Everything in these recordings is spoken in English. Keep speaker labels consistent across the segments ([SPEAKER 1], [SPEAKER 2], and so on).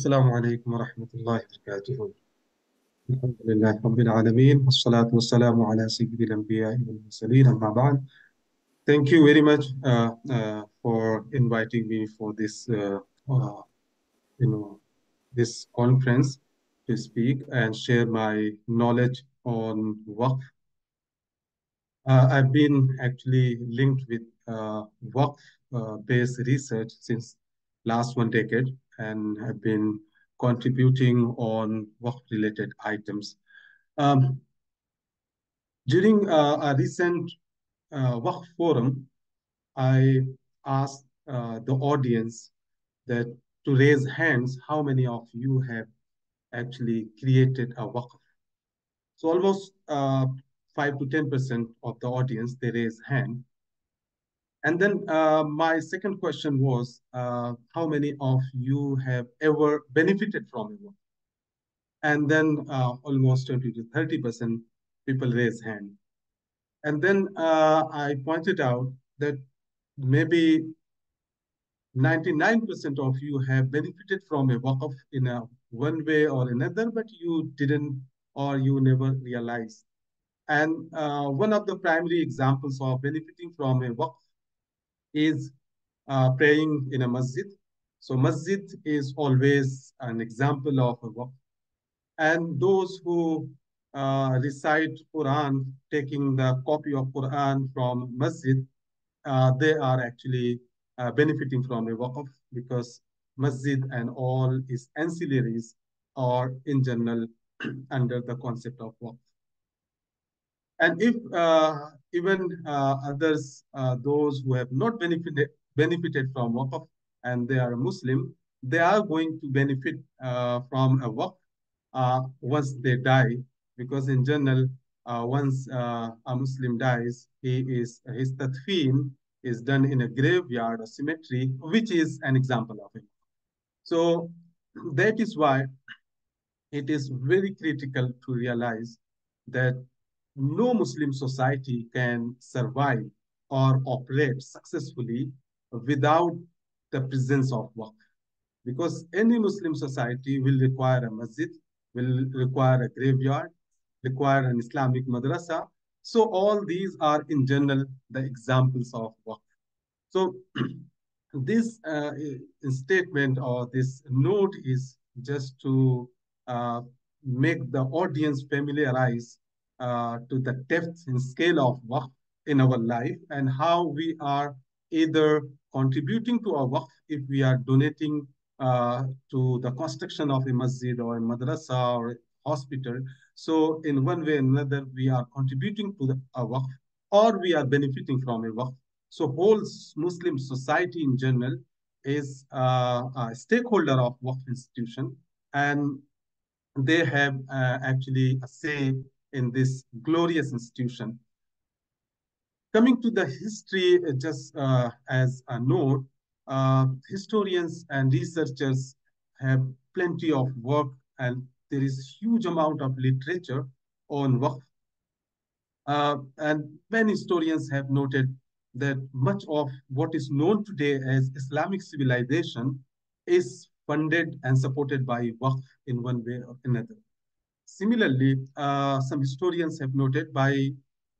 [SPEAKER 1] السلام عليكم ورحمة الله وبركاته. الحمد لله رب العالمين والصلاة والسلام على سيد الأنبياء والمرسلين أما بعد. Thank you very much for inviting me for this this conference to speak and share my knowledge on Waqf. I've been actually linked with Waqf based research since last 1 decade and have been contributing on Waqf-related items. During a recent Waqf forum, I asked the audience that to raise hands, how many of you have actually created a Waqf? So almost 5 to 10% of the audience, they raise hand. And then my second question was, how many of you have ever benefited from a Waqf? And then almost 20 to 30% people raise hand. And then I pointed out that maybe 99% of you have benefited from a Waqf in a one way or another, but you didn't or you never realized. And one of the primary examples of benefiting from a Waqf is praying in a masjid. So masjid is always an example of a Waqf. And those who recite Quran, taking the copy of Quran from masjid, they are actually benefiting from a Waqf because masjid and all its ancillaries are in general under the concept of Waqf. And if even others, those who have not benefited from Waqf and they are Muslim, they are going to benefit from a Waqf once they die, because in general, once a Muslim dies, his tadfeen is done in a graveyard or cemetery, which is an example of it. So that is why it is very critical to realize that no Muslim society can survive or operate successfully without the presence of Waqf. Because any Muslim society will require a masjid, will require a graveyard, require an Islamic madrasa. So all these are in general the examples of Waqf. So this statement or this note is just to make the audience familiarize to the depth and scale of Waqf in our life and how we are either contributing to our Waqf if we are donating to the construction of a masjid or a madrasa or a hospital. So in one way or another, we are contributing to a Waqf or we are benefiting from a Waqf. So whole Muslim society in general is a stakeholder of Waqf institution, and they have actually a say in this glorious institution. Coming to the history, just as a note, historians and researchers have plenty of work, and there is huge amount of literature on Waqf. And many historians have noted that much of what is known today as Islamic civilization is funded and supported by Waqf in one way or another. Similarly, some historians have noted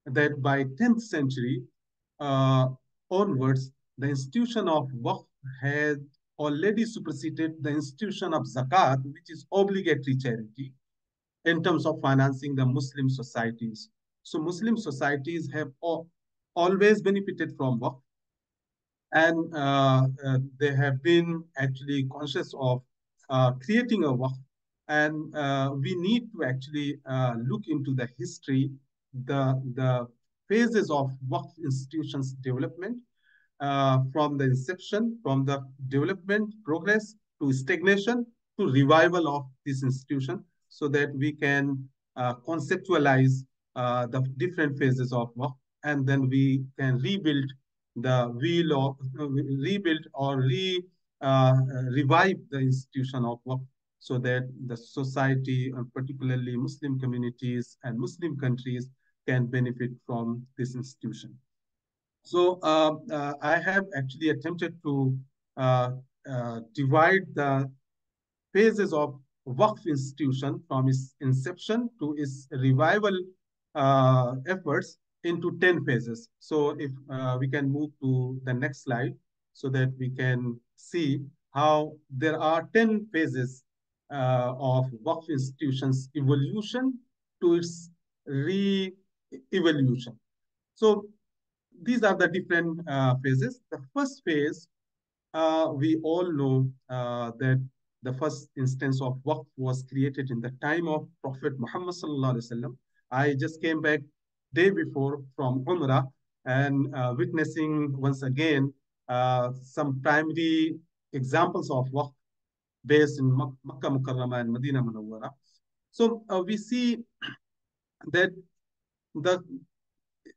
[SPEAKER 1] that by 10th century onwards, the institution of Waqf had already superseded the institution of Zakat, which is obligatory charity, in terms of financing the Muslim societies. So Muslim societies have always benefited from Waqf, and they have been actually conscious of creating a Waqf. And we need to actually look into the history, the phases of Waqf institutions development, from the inception, from the development progress to stagnation to revival of this institution, so that we can conceptualize the different phases of Waqf, and then we can rebuild the wheel of rebuild or revive the institution of Waqf, so that the society, and particularly Muslim communities and Muslim countries, can benefit from this institution. So I have actually attempted to divide the phases of Waqf institution from its inception to its revival efforts into 10 phases. So if we can move to the next slide so that we can see how there are 10 phases of Waqf institutions evolution to its re-evolution. So these are the different phases. The first phase, we all know that the first instance of Waqf was created in the time of Prophet Muhammad sallallahu alaihi wasallam. I just came back day before from Umrah and witnessing once again some primary examples of Waqf based in Makkah Mukarramah and Medina Munawwara. So we see that the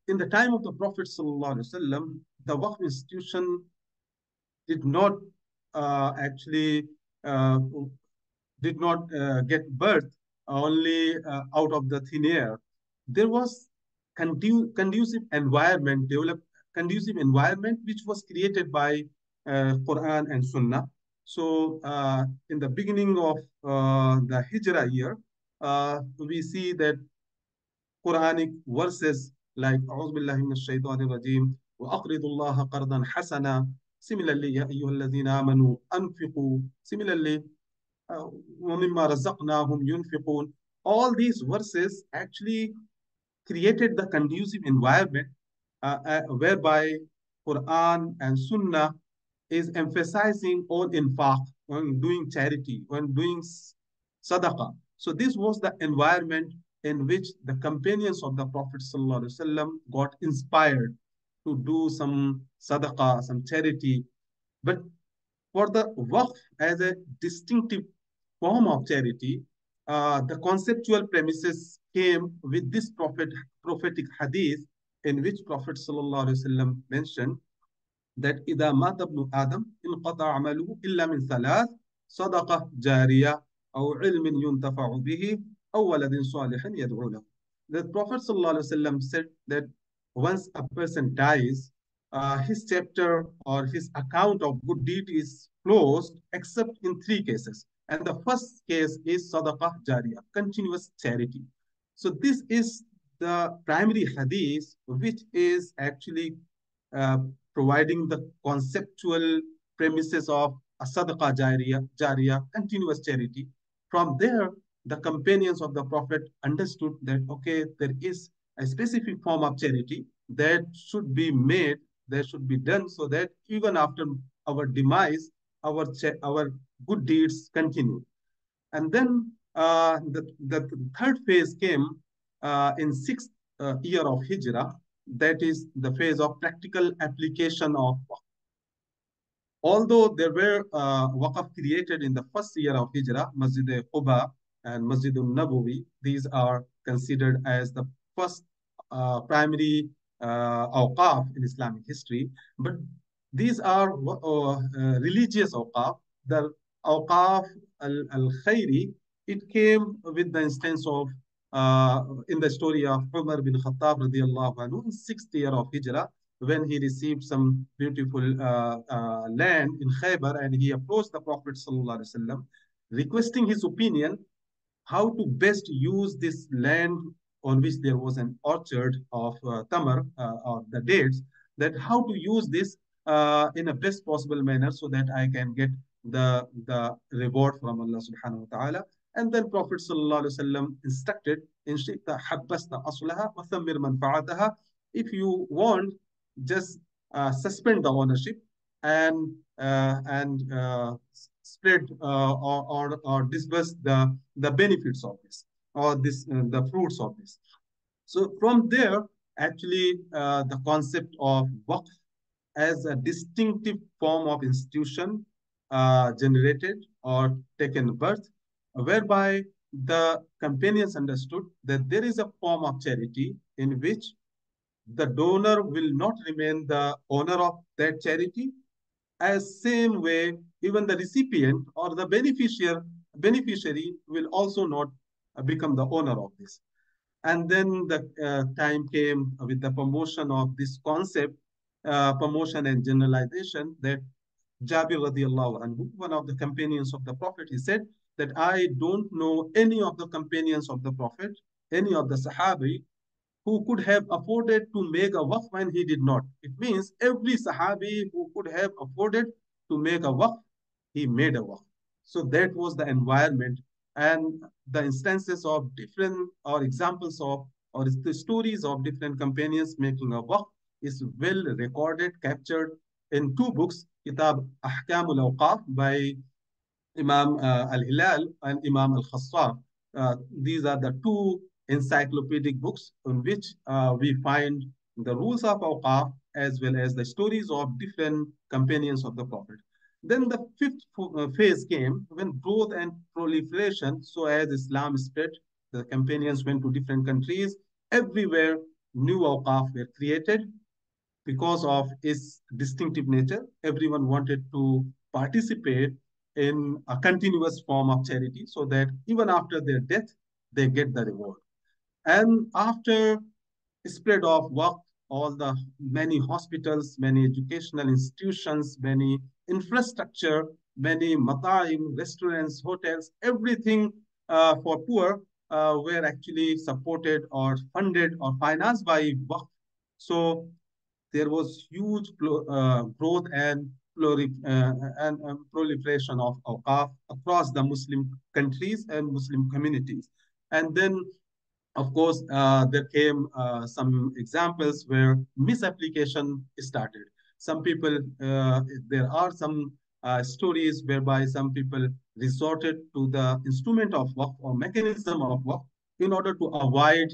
[SPEAKER 1] in the time of the Prophet sallallahu alaihi wasallam, the Waqf institution did not actually uh, did not get birth only out of the thin air. There was conducive environment developed, conducive environment which was created by Quran and Sunnah. So in the beginning of the Hijrah year, we see that Quranic verses like أعوذ بالله من الشيطان الرجيم وأقرضوا الله قرضا حسنا. Similarly, يا أيها الذين آمنوا أنفقوا. Similarly, ومما رزقناهم ينفقون. All these verses actually created the conducive environment whereby Quran and Sunnah is emphasizing on infaq, on doing charity, on doing sadaqah. So this was the environment in which the companions of the Prophet ﷺ got inspired to do some sadaqah, some charity. But for the Waqf as a distinctive form of charity, the conceptual premises came with this prophetic hadith in which Prophet ﷺ mentioned that إذا مات ابن آدم انقطع عمله إلا من ثلاث صدقة جارية أو علم ينتفع به أو ولد صالح يدعو له. The Prophet ﷺ said that once a person dies, his chapter or his account of good deed is closed except in three cases. And the first case is sadaqah jariyah, continuous charity. So this is the primary hadith which is actually uh, providing the conceptual premises of a sadaqah jariyah, continuous charity. From there, the companions of the Prophet understood that, okay, there is a specific form of charity that should be made, that should be done so that even after our demise, our good deeds continue. And then the third phase came in sixth year of Hijrah, that is the phase of practical application of Waqf. Although there were Waqf created in the first year of Hijrah, Masjid Quba and Masjid al-Nabawi, these are considered as the first primary awqaf in Islamic history. But these are religious awqaf. The awqaf al-Khairi, it came with the instance of in the story of Umar bin Khattab radiallahu anhu in sixth year of Hijrah, when he received some beautiful land in Khaybar, and he approached the Prophet sallallahu alaihi wasallam, requesting his opinion how to best use this land on which there was an orchard of tamar, or the dates, that how to use this in a best possible manner so that I can get the reward from Allah subhanahu wa ta'ala. And then Prophet sallallahu alaihi wasallam instructed, in shi'ta habbasta aslaha wa thammir manfa'ataha. If you want, just suspend the ownership and spread or disburse the benefits of this, or this the fruits of this. So from there, actually, the concept of Waqf as a distinctive form of institution generated or taken birth, whereby the companions understood that there is a form of charity in which the donor will not remain the owner of that charity, as same way even the recipient or the beneficiary will also not become the owner of this. And then the time came with the promotion of this concept, promotion and generalization, that Jabir radiallahu anhu, one of the companions of the Prophet, he said that I don't know any of the companions of the Prophet, any of the Sahabi, who could have afforded to make a waqf when he did not. It means every Sahabi who could have afforded to make a waqf, he made a waqf. So that was the environment, and the instances of different or examples of or the stories of different companions making a waqf is well recorded, captured in two books, Kitab Ahkam al-Awqaf by Imam al-Hilal and Imam al-Khassar. These are the two encyclopedic books on which we find the rules of Awqaf as well as the stories of different companions of the Prophet. Then the fifth phase came when growth and proliferation. So as Islam spread, the companions went to different countries. Everywhere, new Awqaf were created because of its distinctive nature. Everyone wanted to participate in a continuous form of charity so that even after their death, they get the reward. And after spread of work, all the many hospitals, many educational institutions, many infrastructure, many mata'im, restaurants, hotels, everything for poor were actually supported or funded or financed by Waqf. So there was huge growth and, proliferation of awqaf across the Muslim countries and Muslim communities. And then of course, there came some examples where misapplication started. Some people, there are some stories whereby some people resorted to the instrument of waqf or mechanism of waqf in order to avoid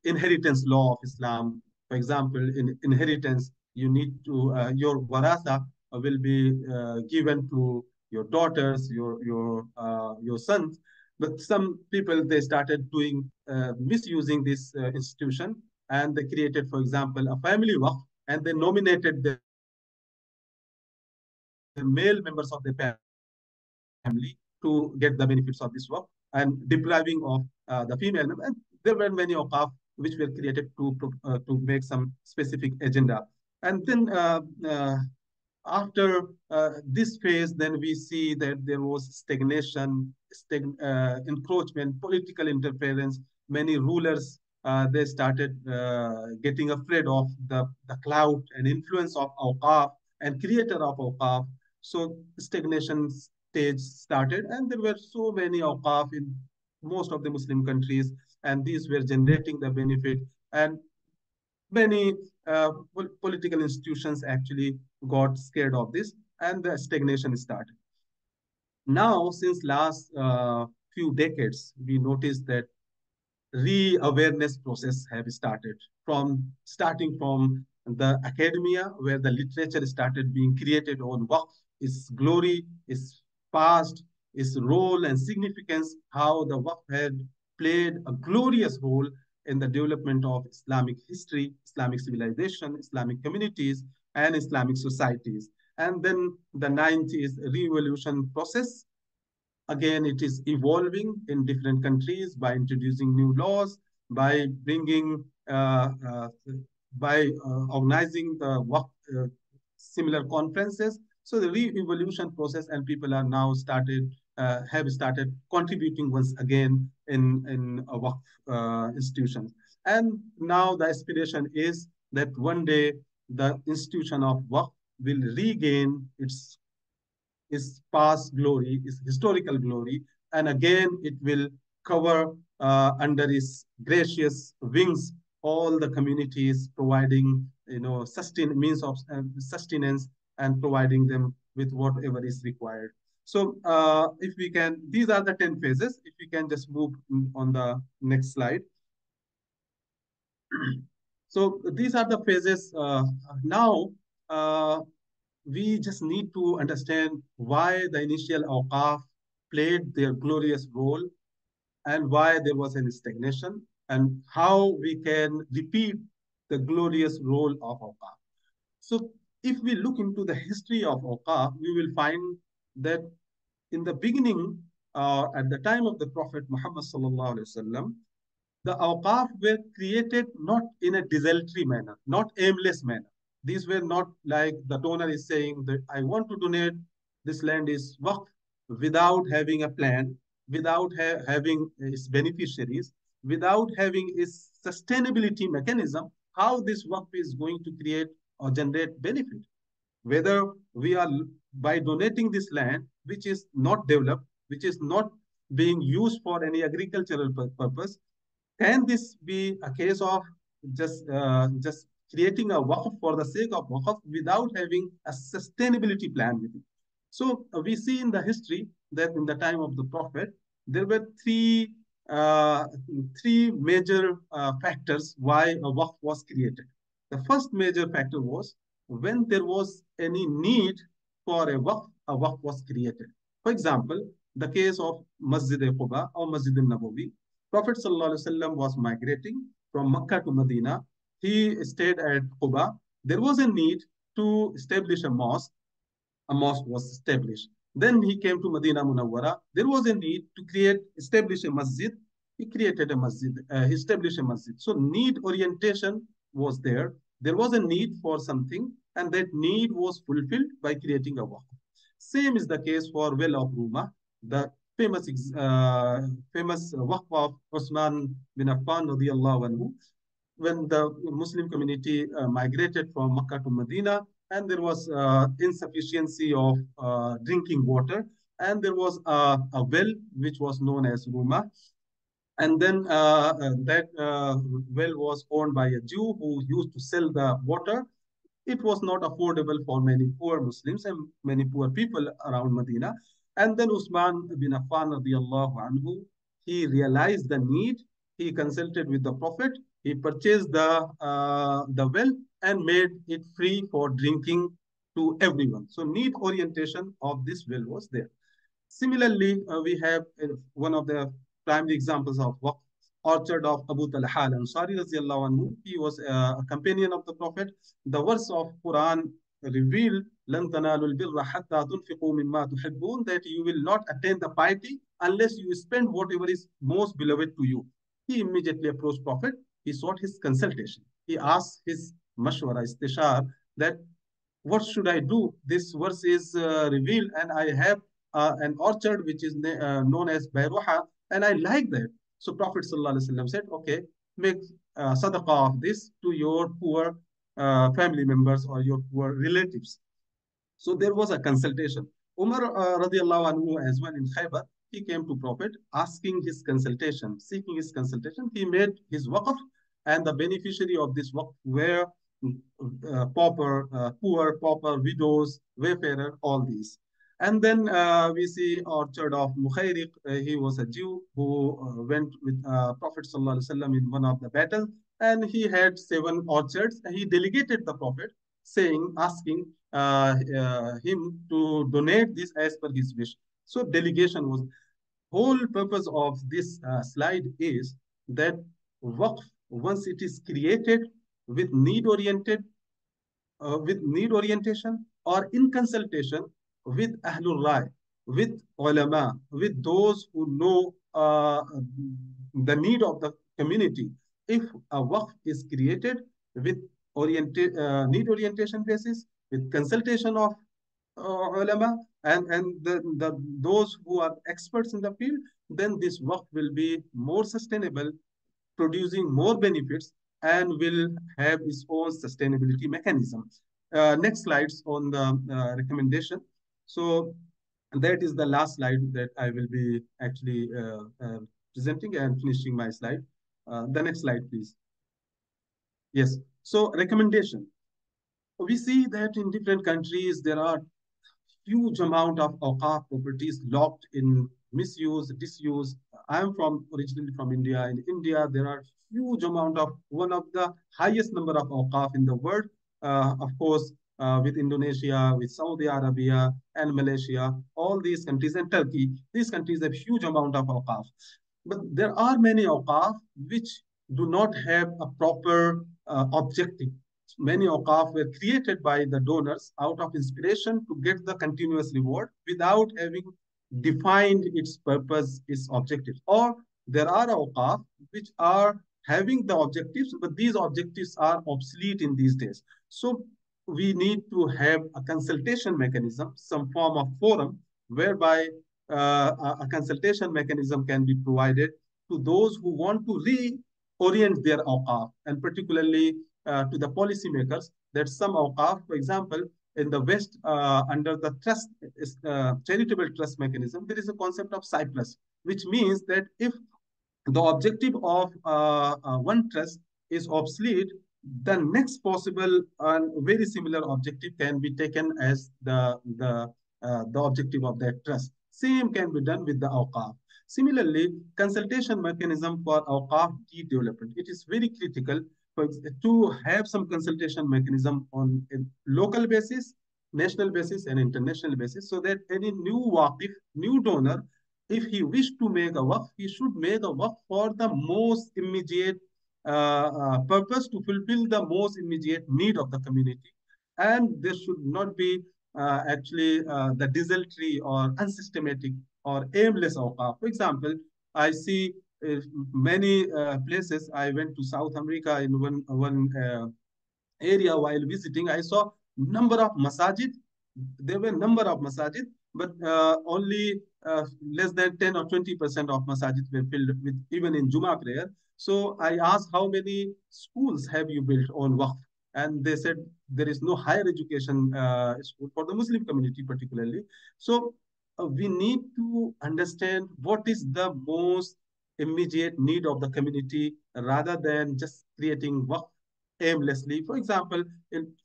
[SPEAKER 1] inheritance law of Islam. For example, in inheritance, you need to, your warasa will be given to your daughters, your sons, but some people, they started doing, misusing this institution, and they created, for example, a family waqf, and they nominated the male members of the family to get the benefits of this waqf and depriving of the female member. And there were many awqaf which were created to make some specific agenda. And then after this phase, then we see that there was stagnation, encroachment, political interference. Many rulers, they started getting afraid of the clout and influence of Awqaf and creator of Awqaf. So stagnation stage started, and there were so many Awqaf in most of the Muslim countries, and these were generating the benefit. And many political institutions actually got scared of this, and the stagnation started. Now, since last few decades, we noticed that re-awareness process have started starting from the academia, where the literature started being created on Waqf, its glory, its past, its role and significance, how the Waqf had played a glorious role in the development of Islamic history, Islamic civilization, Islamic communities, and Islamic societies. And then the ninth is revolution process. Again, it is evolving in different countries by introducing new laws, by bringing, by organizing the similar conferences. So the re-evolution process, and people are now have started contributing once again in Waqf institutions. And now the aspiration is that one day the institution of Waqf will regain its past glory, its historical glory, and again it will cover under its gracious wings all the communities, providing means of sustenance and providing them with whatever is required. So if we can, these are the 10 phases. If we can just move on the next slide. So these are the phases. Now, we just need to understand why the initial awqaf played their glorious role and why there was an stagnation, and how we can repeat the glorious role of awqaf. So if we look into the history of awqaf, we will find that in the beginning, at the time of the Prophet Muhammad sallallahu alaihi wasallam, the awqaf were created not in a desultory manner, not aimless manner. These were not like the donor is saying that I want to donate, this land is waqf, without having a plan, without having its beneficiaries, without having its sustainability mechanism, how this work is going to create or generate benefit. Whether we are by donating this land, which is not developed, which is not being used for any agricultural purpose, can this be a case of just creating a waqf for the sake of waqf without having a sustainability plan with it? So we see in the history that in the time of the Prophet, there were uh, three major factors why a waqf was created. The first major factor was when there was any need for a waqf was created. For example, the case of Masjid-e-Quba or Masjid-al-Nabawi. Prophet ﷺ was migrating from Mecca to Medina. He stayed at Quba. There was a need to establish a mosque was established. Then he came to Medina Munawwara. There was a need to establish a masjid. He created a masjid, he established a masjid. So need orientation was there. There was a need for something, and that need was fulfilled by creating a waqf. Same is the case for Well of Ruma, the famous waqf of Osman bin Affan radiallahu anhu, when the Muslim community migrated from Makkah to Medina, and there was insufficiency of drinking water, and there was a well which was known as Ruma. And then that well was owned by a Jew who used to sell the water. It was not affordable for many poor Muslims and many poor people around Medina. And then Usman bin Affan radiallahu anhu, he realized the need. He consulted with the Prophet. He purchased the well and made it free for drinking to everyone. So need orientation of this well was there. Similarly, we have one of the primary examples of Waqf, orchard of Abu Talha al-Ansari radiallahu anhu. He was a companion of the Prophet. The verse of Quran revealed لَن تَنَالُوا الْبِرَّ حَتَّى تُنْفِقُوا مِمَّا تُحِبُّونَ, that you will not attain the piety unless you spend whatever is most beloved to you. He immediately approached Prophet. He sought his consultation. He asked his mashwara, istishar, that what should I do? This verse is revealed, and I have an orchard which is known as Bayruha, and I like that. So Prophet ﷺ said, okay, make sadaqah of this to your poor family members or your poor relatives. So there was a consultation. Umar radiallahu anhu as well in Khaybar, he came to Prophet asking his consultation, seeking his consultation. He made his waqf, and the beneficiary of this waqf were poor, pauper, widows, wayfarer, all these. And then we see orchard of Mukhayriq. He was a Jew who went with Prophet ﷺ in one of the battles, and he had 7 orchards. And he delegated the Prophet, asking him to donate this as per his wish. So delegation was whole purpose of this slide is that waqf, once it is created with with need orientation or in consultation with Ahlul Rai, with ulama, with those who know the need of the community. If a waqf is created with need orientation basis, with consultation of ulama and those who are experts in the field, then this work will be more sustainable, producing more benefits, and will have its own sustainability mechanism. Next slides on the recommendation. So that is the last slide that I will be actually presenting and finishing my slide. The next slide, please. Yes. So recommendation. We see that in different countries, there are huge amount of awqaf properties locked in misuse, disuse. I am originally from India. In India, there are huge amount of one of the highest number of awqaf in the world. Of course, with Indonesia, with Saudi Arabia and Malaysia, all these countries and Turkey, these countries have huge amount of awqaf. But there are many awqaf which do not have a proper objective. Many awqaf were created by the donors out of inspiration to get the continuous reward without having defined its purpose, its objectives. Or there are awqaf which are having the objectives, but these objectives are obsolete in these days. So we need to have a consultation mechanism, some form of forum, whereby a consultation mechanism can be provided to those who want to reorient their awqaf, and particularly to the policymakers, that some awqaf, for example, in the West, under the trust, charitable trust mechanism, there is a concept of surplus, which means that if the objective of one trust is obsolete, the next possible and very similar objective can be taken as the objective of that trust. Same can be done with the awqaf. Similarly, consultation mechanism for awqaf development. It is very critical to have some consultation mechanism on a local basis, national basis, and international basis, so that any new waqif, new donor, if he wish to make a waqf, he should make a waqf for the most immediate purpose, to fulfill the most immediate need of the community. And there should not be actually the desultory or unsystematic or aimless awqaf. For example, I see many places. I went to South America in one area while visiting. I saw number of masajid. There were number of masajid, but only less than 10 or 20% of masajid were filled with, even in Juma prayer. So I asked, how many schools have you built on Waqf? And they said there is no higher education school for the Muslim community particularly. So we need to understand what is the most immediate need of the community, rather than just creating Waqf aimlessly. For example,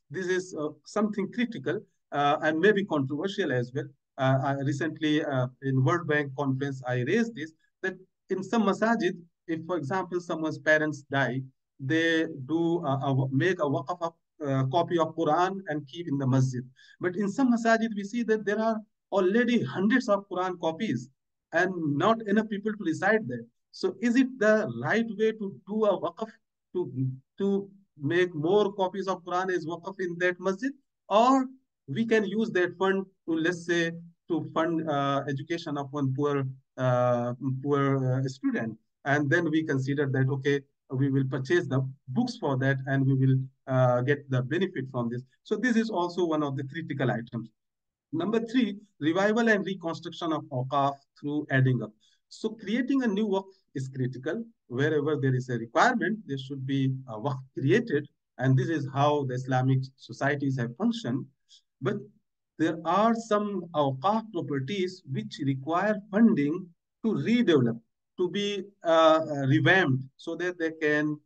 [SPEAKER 1] this is something critical and maybe controversial as well. I recently, in World Bank conference, I raised this, that in some masajid, if, for example, someone's parents die, they do make a waqf of, copy of Quran and keep in the masjid. But in some masajid, we see that there are already hundreds of Quran copies and not enough people to reside there. So is it the right way to do a waqf, to make more copies of Quran as waqf in that masjid? Or we can use that fund to, let's say, to fund education of one poor student. And then we consider that, okay, we will purchase the books for that, and we will get the benefit from this. So this is also one of the critical items. Number three, revival and reconstruction of awqaf through adding up. So creating a new waqf is critical. Wherever there is a requirement, there should be a waqf created. And this is how the Islamic societies have functioned. But there are some awqaf properties which require funding to redevelop, to be revamped, so that they can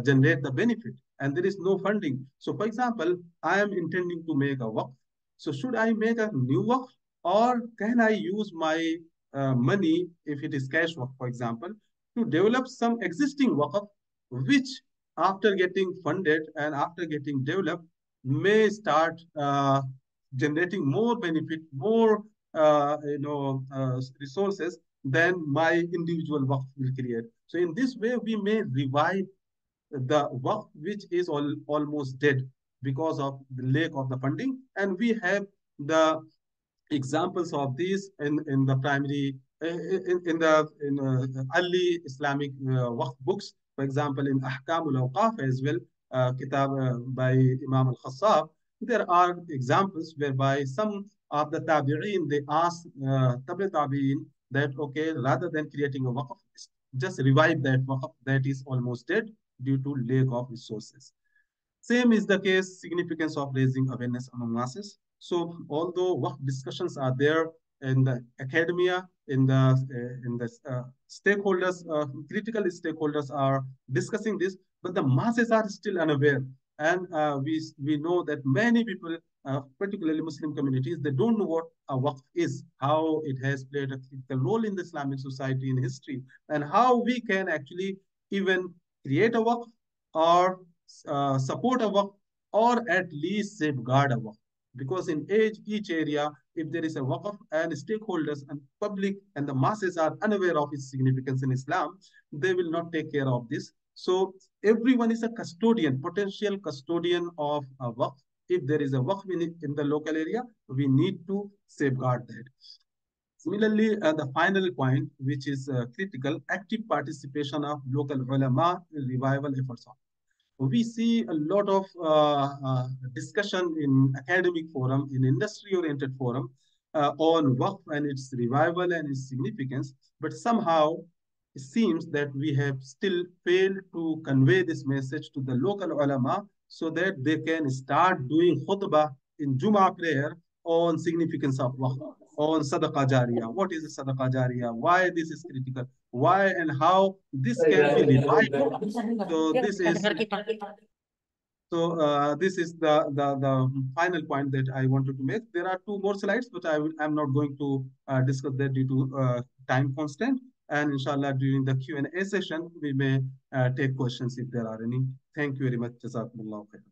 [SPEAKER 1] generate the benefit. And there is no funding. So for example, I am intending to make a waqf. So should I make a new waqf, or can I use my money, if it is cash waqf, for example, to develop some existing waqf, which after getting funded and after getting developed may start generating more benefit, more resources than my individual waqf will create. So in this way, we may revive the waqf which is almost dead because of the lack of the funding. And we have the examples of these in the primary, in early Islamic waqf books. For example, in Ahkam al-Awqaf as well, kitab by Imam al-Khassab, there are examples whereby some of the tabi'een, they ask tabi tabi'een that, okay, rather than creating a waqf, just revive that waqf that is almost dead due to lack of resources. Same is the case, significance of raising awareness among masses. So although what discussions are there in the academia, in the stakeholders, critical stakeholders are discussing this, but the masses are still unaware. And we know that many people, particularly Muslim communities, they don't know what a waqf is, how it has played a critical role in the Islamic society in history, and how we can actually even create a waqf, or support a waqf, or at least safeguard a waqf. Because in each area, if there is a waqf and stakeholders and public and the masses are unaware of its significance in Islam, they will not take care of this. So everyone is a custodian, potential custodian of a waqf. If there is a waqf in the local area, we need to safeguard that. Similarly, the final point, which is critical, active participation of local ulama in revival efforts. We see a lot of discussion in academic forum, in industry-oriented forum, on Waqf and its revival and its significance, but somehow it seems that we have still failed to convey this message to the local ulama so that they can start doing khutbah in Jum'ah prayer on significance of Waqf, on Sadaqah Jariyah. What is a Sadaqah Jariyah? Why this is critical? Why and how this can be revived? So this is the final point that I wanted to make. There are two more slides, but I'm not going to discuss that due to time constraint. And inshallah, during the Q&A session, we may take questions if there are any. Thank you very much. Jazakumullah khair.